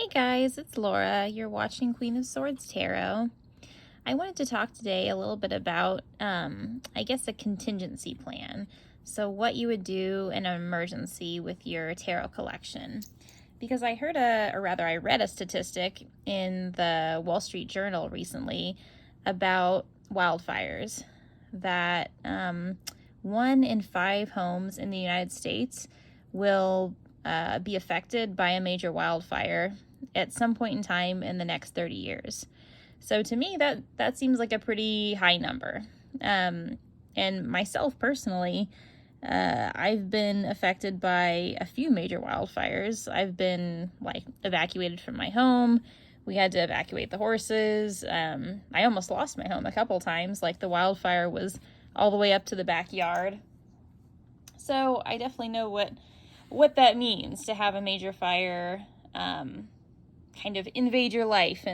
Hey guys, it's Laura. You're watching Queen of Swords Tarot. I wanted to talk today a little bit about, I guess, a contingency plan. So what you would do in an emergency with your tarot collection. Because I heard I read a statistic in the Wall Street Journal recently about wildfires, that 1 in 5 homes in the United States will be affected by a major wildfire at some point in time in the next 30 years. So to me, that seems like a pretty high number. And myself personally, I've been affected by a few major wildfires. I've been evacuated from my home. We had to evacuate the horses. I almost lost my home a couple times. The wildfire was all the way up to the backyard. So I definitely know what that means to have a major fire kind of invade your life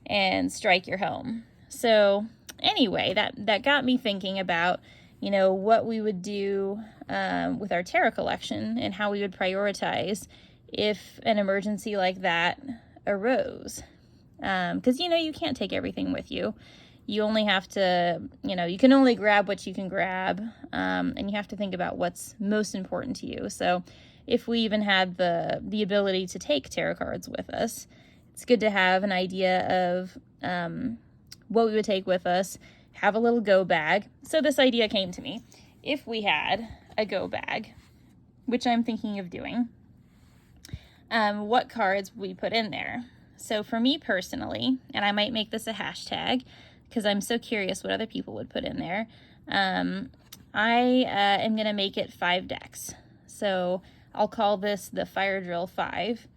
and strike your home. So anyway, that got me thinking about, what we would do with our tarot collection and how we would prioritize if an emergency like that arose. Because, you can't take everything with you. You only have to, you can only grab what you can grab, and you have to think about what's most important to you. So if we even had the ability to take tarot cards with us, it's good to have an idea of what we would take with us, have a little go bag. So this idea came to me. If we had a go bag, which I'm thinking of doing, what cards would we put in there? So for me personally, and I might make this a hashtag because I'm so curious what other people would put in there, I am going to make it 5 decks. So I'll call this the Fire Drill 5.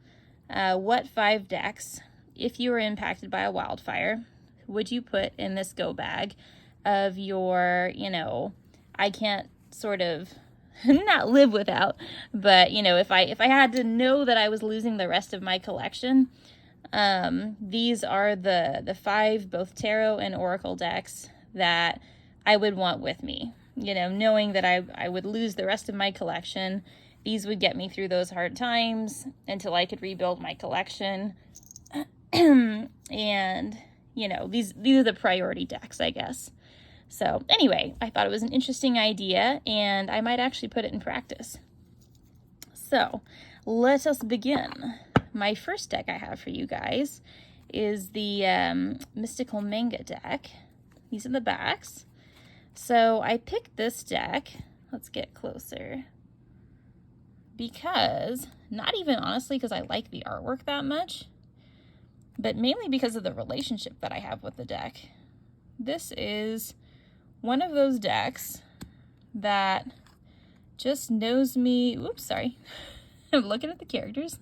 What 5 decks, if you were impacted by a wildfire, would you put in this go bag of your, I can't sort of not live without, but, if I had to know that I was losing the rest of my collection, these are the 5 both tarot and oracle decks that I would want with me. Knowing that I would lose the rest of my collection, these would get me through those hard times until I could rebuild my collection. And, these are the priority decks, I guess. So anyway, I thought it was an interesting idea, and I might actually put it in practice. So let us begin. My first deck I have for you guys is the Mystical Manga deck. These are the backs. So I picked this deck. Let's get closer. Because, not even honestly because I like the artwork that much, but mainly because of the relationship that I have with the deck. This is one of those decks that just knows me, I'm looking at the characters,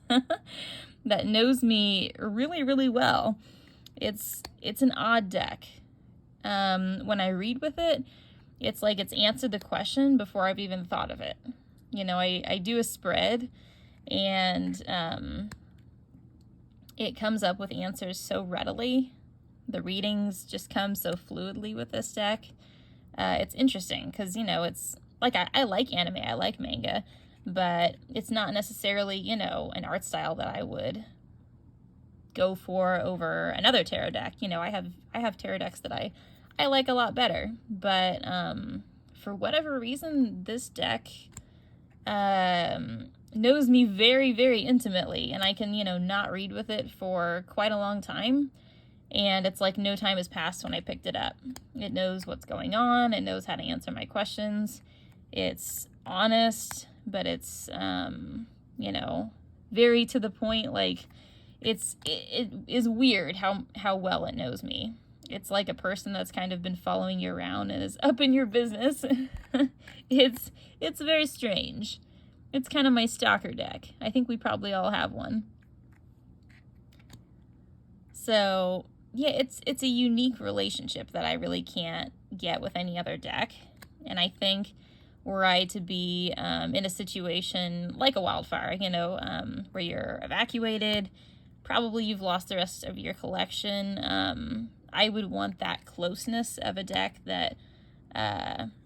that knows me really, really well. It's an odd deck. When I read with it, it's like it's answered the question before I've even thought of it. I do a spread, and it comes up with answers so readily. The readings just come so fluidly with this deck. It's interesting because, it's like I like anime, I like manga, but it's not necessarily, an art style that I would go for over another tarot deck. I have tarot decks that I like a lot better, but for whatever reason, this deck knows me very, very intimately, and I can, not read with it for quite a long time, and it's like no time has passed when I picked it up. It knows what's going on, it knows how to answer my questions, it's honest, but it's, very to the point. It is weird how well it knows me. It's like a person that's kind of been following you around and is up in your business. It's very strange. It's kind of my stalker deck. I think we probably all have one. So, yeah, it's a unique relationship that I really can't get with any other deck. And I think were I to be in a situation like a wildfire, where you're evacuated, probably you've lost the rest of your collection, I would want that closeness of a deck that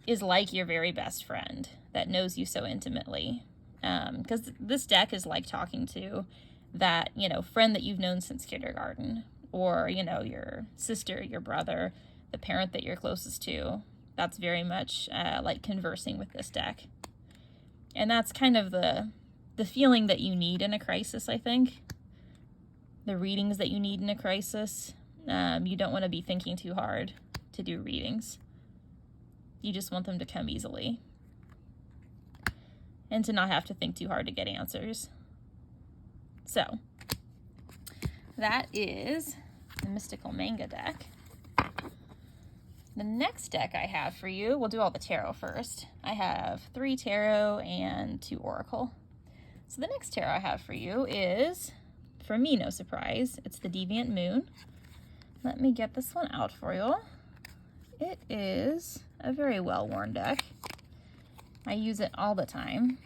is like your very best friend, that knows you so intimately. Because this deck is like talking to that, friend that you've known since kindergarten, or, your sister, your brother, the parent that you're closest to. That's very much like conversing with this deck. And that's kind of the feeling that you need in a crisis, I think. The readings that you need in a crisis. You don't want to be thinking too hard to do readings. You just want them to come easily. And to not have to think too hard to get answers. So, that is the Mystical Manga deck. The next deck I have for you, we'll do all the tarot first. I have 3 tarot and 2 oracle. So the next tarot I have for you is, for me, no surprise, it's the Deviant Moon. Let me get this one out for you. It is a very well-worn deck. I use it all the time.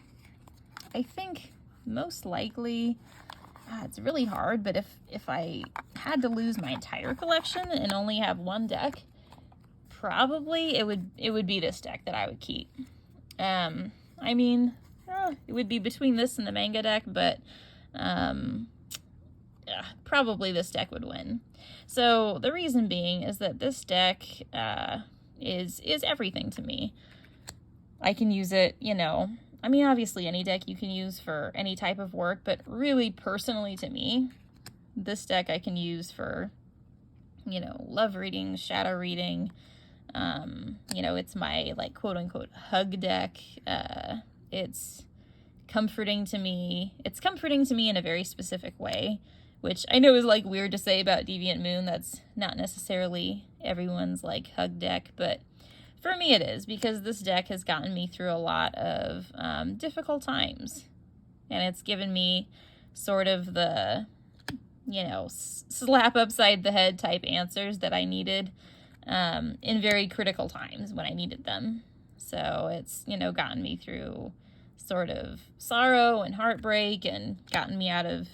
I think most likely, it's really hard, but if I had to lose my entire collection and only have one deck, probably it would be this deck that I would keep. I mean, it would be between this and the Manga deck, but probably this deck would win. So the reason being is that this deck is everything to me. I can use it, I mean, obviously any deck you can use for any type of work, but really personally to me, this deck I can use for, love reading, shadow reading. It's my, like, quote unquote hug deck. It's comforting to me. It's comforting to me in a very specific way, which I know is, like, weird to say about Deviant Moon. That's not necessarily everyone's, like, hug deck, but for me it is, because this deck has gotten me through a lot of difficult times. And it's given me sort of the, slap upside the head type answers that I needed in very critical times when I needed them. So it's, gotten me through sort of sorrow and heartbreak and gotten me out of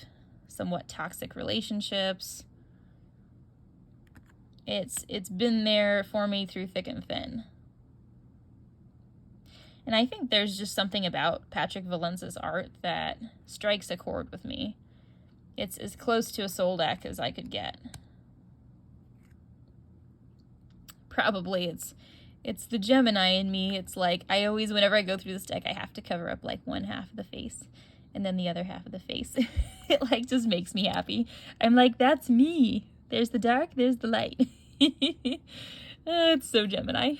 somewhat toxic relationships. It's been there for me through thick and thin. And I think there's just something about Patrick Valenza's art that strikes a chord with me. It's as close to a soul deck as I could get. Probably it's the Gemini in me. It's like, I always, whenever I go through this deck, I have to cover up like one half of the face and then the other half of the face. It like just makes me happy. I'm like, that's me. There's the dark, there's the light. It's so Gemini.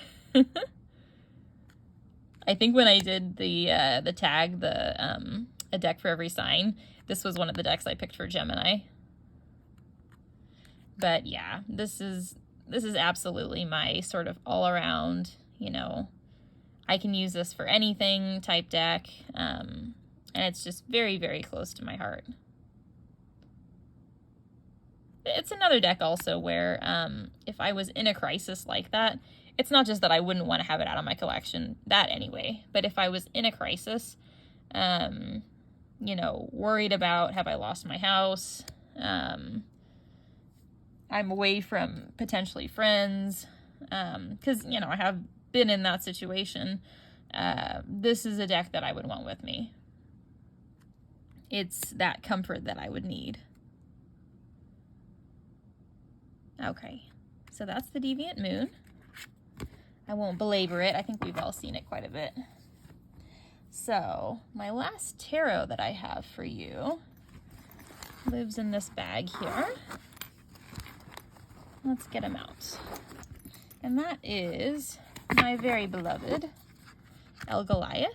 I think when I did the tag, a deck for every sign, this was one of the decks I picked for Gemini. But yeah, this is absolutely my sort of all around, I can use this for anything type deck. And it's just very, very close to my heart. It's another deck also where if I was in a crisis like that, it's not just that I wouldn't want to have it out of my collection, that anyway, but if I was in a crisis, worried about, have I lost my house? I'm away from potentially friends, because, I have been in that situation. This is a deck that I would want with me. It's that comfort that I would need. Okay, so that's the Deviant Moon. I won't belabor it. I think we've all seen it quite a bit. So, my last tarot that I have for you lives in this bag here. Let's get him out. And that is my very beloved Goliath.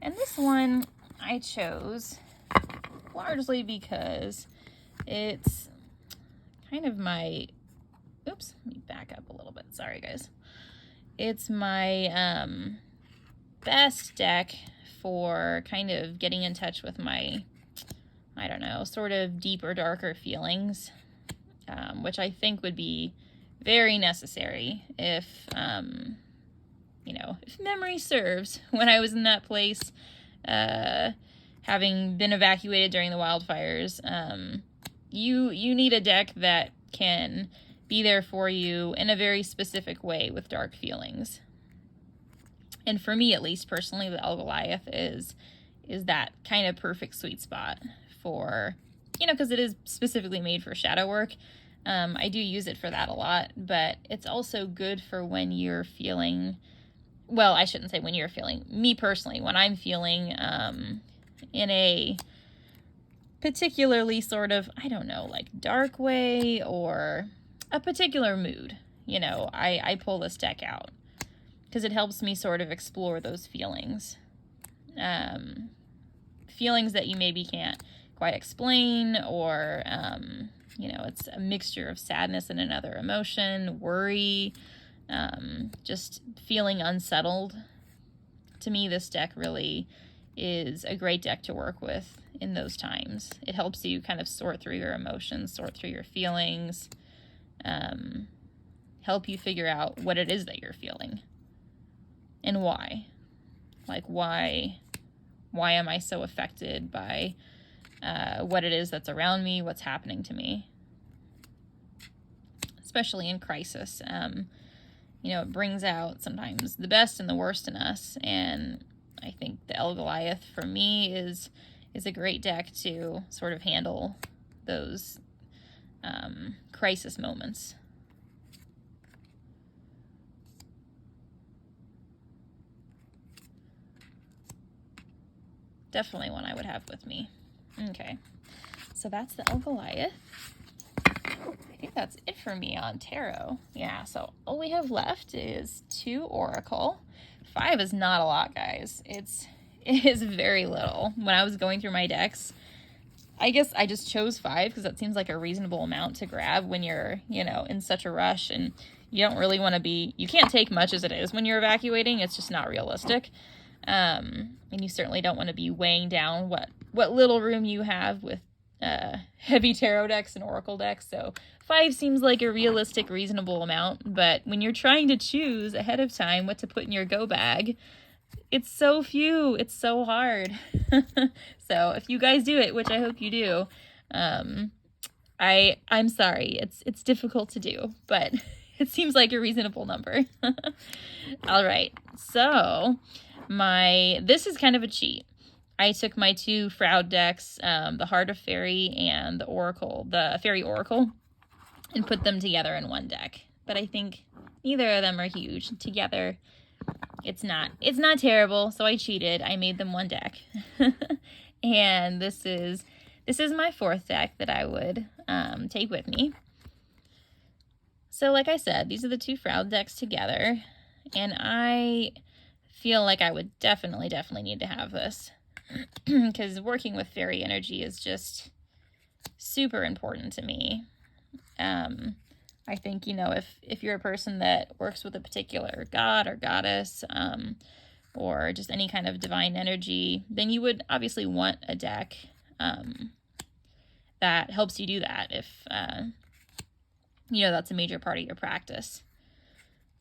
And this one I chose largely because it's kind of my... Oops, let me back up a little bit. Sorry, guys. It's my best deck for kind of getting in touch with my, I don't know, sort of deeper, darker feelings, which I think would be very necessary if, if memory serves. When I was in that place, having been evacuated during the wildfires, you need a deck that can be there for you in a very specific way with dark feelings. And for me, at least personally, the Goliath is is that kind of perfect sweet spot for, you know, because it is specifically made for shadow work. I do use it for that a lot, but it's also good for when you're feeling, well, I shouldn't say when you're feeling, me personally, when I'm feeling in a particularly sort of, I don't know, like dark way or a particular mood, you know, I pull this deck out because it helps me sort of explore those feelings. Feelings that you maybe can't quite explain, or, you know, it's a mixture of sadness and another emotion, worry, just feeling unsettled. To me, this deck really is a great deck to work with in those times. It helps you kind of sort through your emotions, sort through your feelings, help you figure out what it is that you're feeling and why. Like, why am I so affected by what it is that's around me, what's happening to me, especially in crisis. You know, it brings out sometimes the best and the worst in us, and I think the Goliath for me is a great deck to sort of handle those crisis moments. Definitely one I would have with me. Okay, so that's the Goliath. I think that's it for me on tarot. Yeah, so all we have left is 2 Oracle. 5 is not a lot, guys. It is very little. When I was going through my decks, I guess I just chose 5 because that seems like a reasonable amount to grab when you're, you know, in such a rush and you don't really want to be, you can't take much as it is when you're evacuating. It's just not realistic. And you certainly don't want to be weighing down what little room you have with heavy tarot decks and oracle decks. So 5 seems like a realistic, reasonable amount, but when you're trying to choose ahead of time what to put in your go bag, it's so few, it's so hard. So if you guys do it, which I hope you do, I'm sorry, it's difficult to do, but it seems like a reasonable number. All right, so this is kind of a cheat. I took my 2 Froud decks, the Heart of Faerie and the Faerie Oracle, and put them together in one deck. But I think neither of them are huge. Together, it's not terrible, so I cheated. I made them one deck. And this is my 4th deck that I would take with me. So like I said, these are the 2 Froud decks together, and I feel like I would definitely need to have this. Because working with fairy energy is just super important to me. I think, you know, if you're a person that works with a particular god or goddess, or just any kind of divine energy, then you would obviously want a deck that helps you do that if, you know, that's a major part of your practice.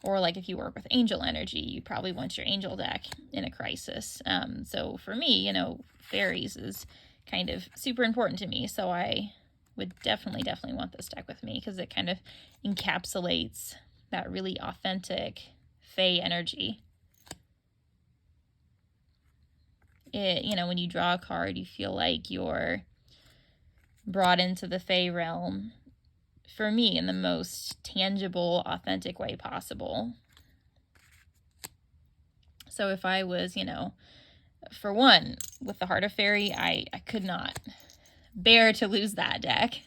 Or like if you work with angel energy, you probably want your angel deck in a crisis. So for me, you know, fairies is kind of super important to me. So I would definitely want this deck with me because it kind of encapsulates that really authentic fae energy. You know, when you draw a card, you feel like you're brought into the fae realm, for me, in the most tangible, authentic way possible. So if I was, you know, for one, with the Heart of Faerie, I could not bear to lose that deck.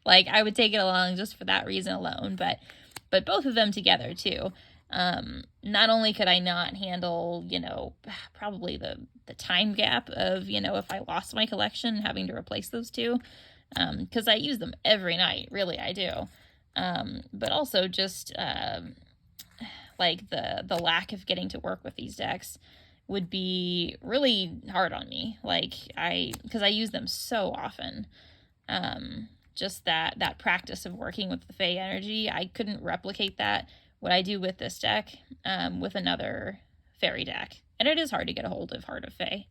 Like, I would take it along just for that reason alone, but both of them together, too. Not only could I not handle, you know, probably the time gap of, you know, if I lost my collection, having to replace those 2, because I use them every night, really, I do. But also just, like, the lack of getting to work with these decks would be really hard on me. Like, because I use them so often. Just that practice of working with the Fae energy, I couldn't replicate that, what I do with this deck, with another fairy deck. And it is hard to get a hold of Heart of Fae.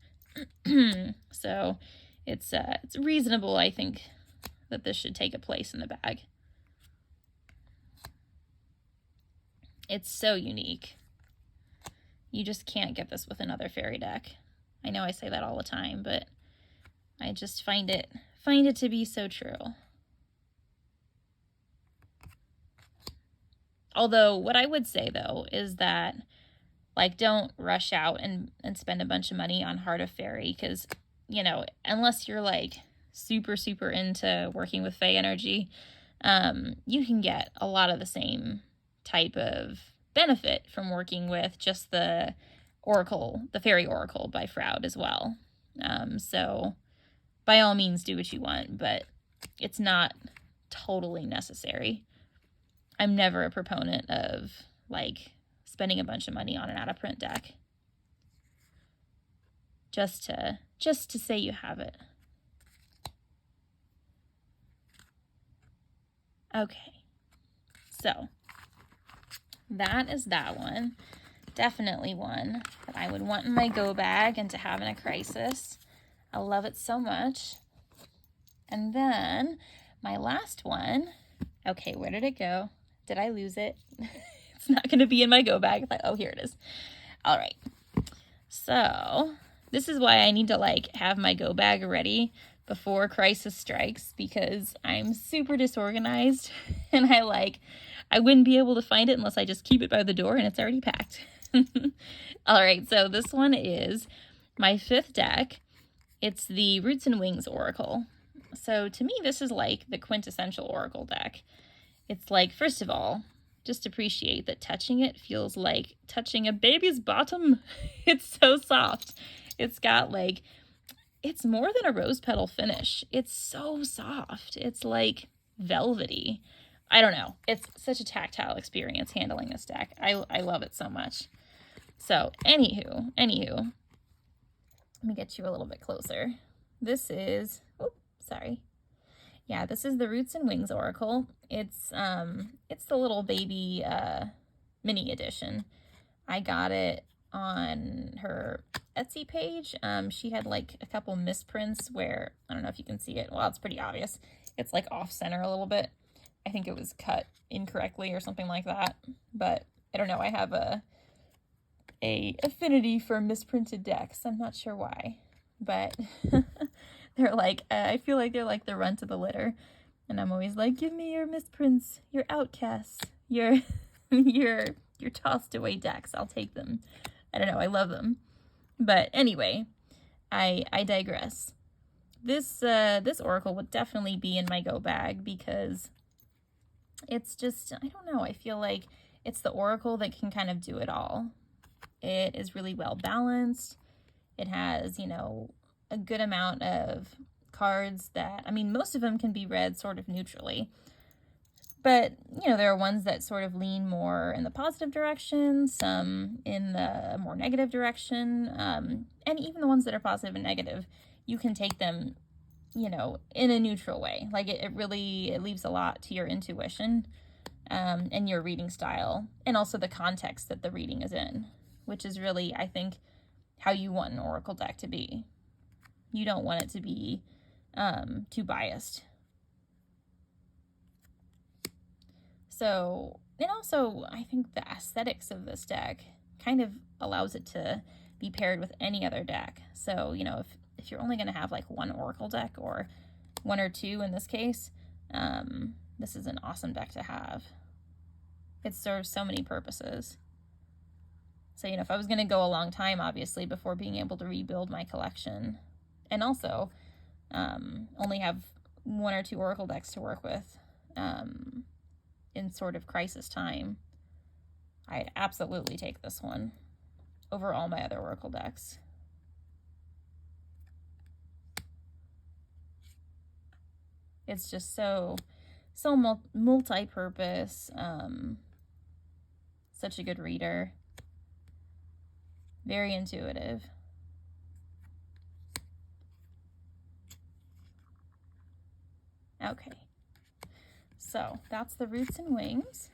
So it's reasonable, I think, that this should take a place in the bag. It's so unique. You just can't get this with another fairy deck. I know I say that all the time, but I just find it to be so true. Although what I would say though is that, like, don't rush out and spend a bunch of money on Heart of Faerie, because, you know, unless you're like super into working with Fae energy, you can get a lot of the same type of benefit from working with just the Oracle, the Faerie Oracle by Froud as well. So by all means do what you want, but it's not totally necessary. I'm never a proponent of like spending a bunch of money on an out of print deck just to say you have it. Okay, so that is that one. Definitely one that I would want in my go bag and to have in a crisis. I love it so much. And then my last one, okay, where did it go? Did I lose it? It's not going to be in my go bag. Oh, here it is. All right. So this is why I need to like have my go bag ready before crisis strikes, because I'm super disorganized and I wouldn't be able to find it unless I just keep it by the door and it's already packed. All right. So this one is my 5th deck. It's the Roots and Wings Oracle. So to me, this is like the quintessential Oracle deck. It's like, first of all, just appreciate that touching it feels like touching a baby's bottom. It's so soft. It's got like, it's more than a rose petal finish. It's so soft. It's like velvety. I don't know. It's such a tactile experience handling this deck. I love it so much. So anywho, let me get you a little bit closer. This is, yeah, this is the Roots and Wings Oracle. It's the little baby mini edition. I got it on her Etsy page. She had like a couple misprints where, I don't know if you can see it. Well, it's pretty obvious. It's like off center a little bit. I think it was cut incorrectly or something like that. But I don't know. I have a affinity for misprinted decks. I'm not sure why, but they're like, I feel like they're like the runt of the litter. And I'm always like, give me your misprints, your outcasts, your tossed away decks. I'll take them. I don't know. I love them. But anyway, I digress. This Oracle would definitely be in my go bag because it's just, I don't know. I feel like it's the Oracle that can kind of do it all. It is really well balanced. It has, you know, a good amount of cards that, I mean, most of them can be read sort of neutrally. But, you know, there are ones that sort of lean more in the positive direction, some in the more negative direction. And even the ones that are positive and negative, you can take them, you know, in a neutral way. Like it leaves a lot to your intuition and your reading style, and also the context that the reading is in, which is really, I think, how you want an Oracle deck to be. You don't want it to be too biased. So, and also, I think the aesthetics of this deck kind of allows it to be paired with any other deck. So, you know, if you're only going to have like one Oracle deck, or one or two in this case, this is an awesome deck to have. It serves so many purposes. So, you know, if I was going to go a long time, obviously, before being able to rebuild my collection, and also only have one or two Oracle decks to work with in sort of crisis time, I'd absolutely take this one over all my other Oracle decks. It's just so multi-purpose, such a good reader, very intuitive. Okay, so that's the Roots and Wings.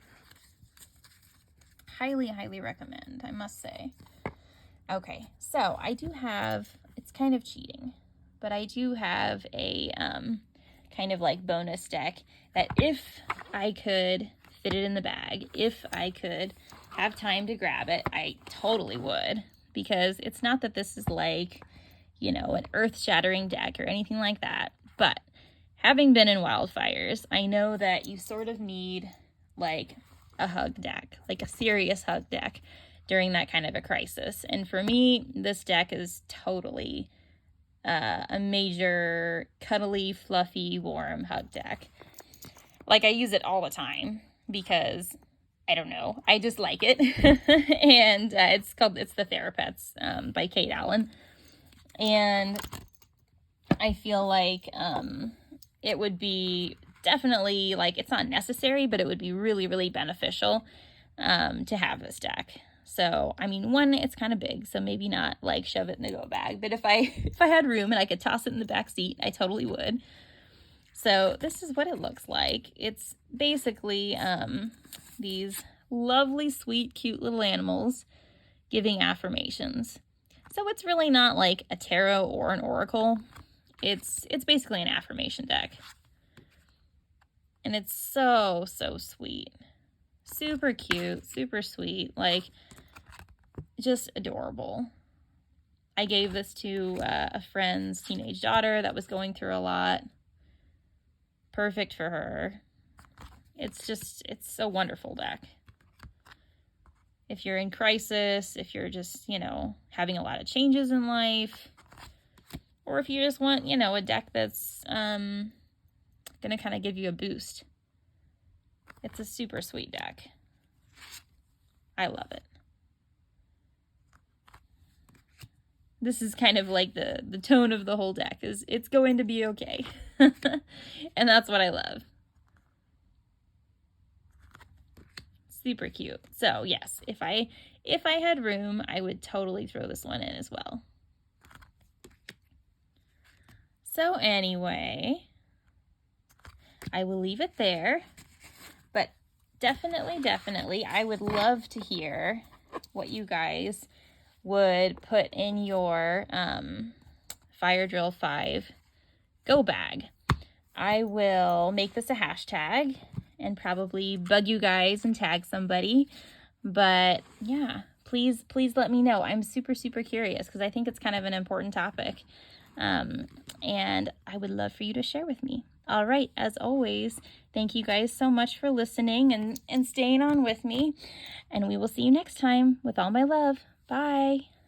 Highly recommend, I must say. Okay, so I do have, it's kind of cheating, but I do have a kind of like bonus deck that if I could fit it in the bag, if I could have time to grab it, I totally would. Because it's not that this is like you know, an earth-shattering deck or anything like that. But having been in wildfires, I know that you sort of need like a hug deck, like a serious hug deck during that kind of a crisis. And for me, this deck is totally a major, cuddly, fluffy, warm hug deck. Like, I use it all the time because, I don't know, I just like it. And it's the Therapets by Kate Allen. And I feel like it would be definitely, like, it's not necessary, but it would be really, really beneficial to have this deck. So, I mean, one, it's kind of big, so maybe not like shove it in the go bag, but if I had room and I could toss it in the back seat, I totally would. So this is what it looks like. It's basically these lovely, sweet, cute little animals giving affirmations. So it's really not like a tarot or an oracle. It's basically an affirmation deck. And it's so, so sweet. Super cute, super sweet, like just adorable. I gave this to a friend's teenage daughter that was going through a lot. Perfect for her. It's a wonderful deck. If you're in crisis, if you're just, you know, having a lot of changes in life, or if you just want, you know, a deck that's going to kind of give you a boost. It's a super sweet deck. I love it. This is kind of like the tone of the whole deck, is it's going to be okay. And that's what I love. Super cute. So yes, if I had room, I would totally throw this one in as well. So anyway, I will leave it there. But definitely, I would love to hear what you guys would put in your Fire Drill 5 go bag. I will make this a hashtag and probably bug you guys and tag somebody. But yeah, please let me know. I'm super curious because I think it's kind of an important topic. And I would love for you to share with me. All right, as always, thank you guys so much for listening and staying on with me. And we will see you next time with all my love. Bye.